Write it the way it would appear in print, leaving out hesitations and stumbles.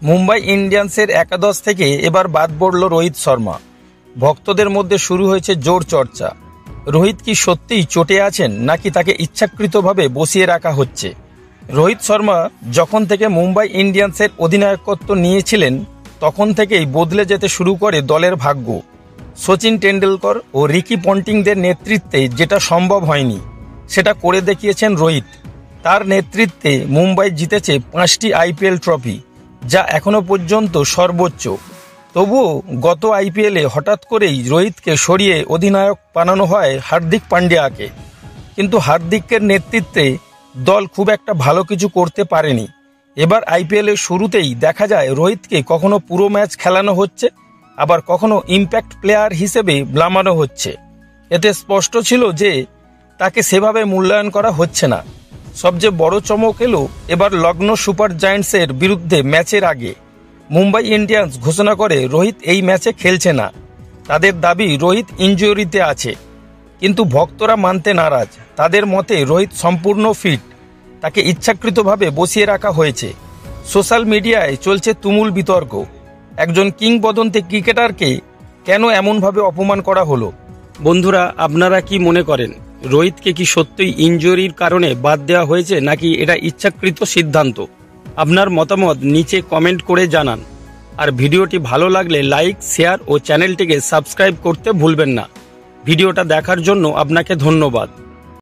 মুম্বাই ইন্ডিয়ান্সের একাদশ থেকে এবার বাদ পড়ল রোহিত শর্মা। ভক্তদের মধ্যে শুরু হয়েছে জোর চর্চা। রোহিত কি সত্যিই চোটে আছেন নাকি তাকে ইচ্ছাকৃতভাবে বসিয়ে রাখা হচ্ছে? রোহিত শর্মা যখন থেকে মুম্বাই ইন্ডিয়ান্সের অধিনায়কত্ব নিয়েছিলেন তখন থেকেই বদলে যেতে শুরু করে দলের ভাগ্য। সচিন টেন্ডুলকর ও রিকি পন্টিংদের নেতৃত্বে যেটা সম্ভব হয়নি সেটা করে দেখিয়েছেন রোহিত। তার নেতৃত্বে মুম্বাই জিতেছে 5টি আইপিএল ট্রফি, যা এখনো পর্যন্ত সর্বোচ্চ। তবুও গত আইপিএলে হঠাৎ করেই রোহিতকে সরিয়ে অধিনায়ক বানানো হয় হার্দিক পান্ডিয়াকে। কিন্তু হার্দিকের নেতৃত্বে দল খুব একটা ভালো কিছু করতে পারেনি। এবার আইপিএলের শুরুতেই দেখা যায় রোহিতকে কখনো পুরো ম্যাচ খেলানো হচ্ছে, আবার কখনো ইম্প্যাক্ট প্লেয়ার হিসেবে নামানো হচ্ছে। এতে স্পষ্ট ছিল যে তাকে সেভাবে মূল্যায়ন করা হচ্ছে না। সবচেয়ে বড় চমক এলো এবার লখনৌ সুপার জায়ান্টসের বিরুদ্ধে ম্যাচের আগে মুম্বাই ইন্ডিয়ান্স ঘোষণা করে রোহিত এই ম্যাচে খেলছে না। তাদের দাবি রোহিত ইনজুরিতে আছে, কিন্তু ভক্তরা মানতে নারাজ। তাদের মতে রোহিত সম্পূর্ণ ফিট, তাকে ইচ্ছাকৃতভাবে বসিয়ে রাখা হয়েছে। সোশ্যাল মিডিয়ায় চলছে তুমুল বিতর্ক। একজন কিংবদন্তি ক্রিকেটারকে কেন এমনভাবে অপমান করা হলো? বন্ধুরা, আপনারা কি মনে করেন? রোহিতকে কি সত্যিই ইনজুরির কারণে বাদ দেওয়া হয়েছে নাকি এটা ইচ্ছাকৃত সিদ্ধান্ত? আপনার মতামত নিচে কমেন্ট করে জানান। আর ভিডিওটি ভালো লাগলে লাইক, শেয়ার ও চ্যানেলটিকে সাবস্ক্রাইব করতে ভুলবেন না। ভিডিওটা দেখার জন্য আপনাকে ধন্যবাদ।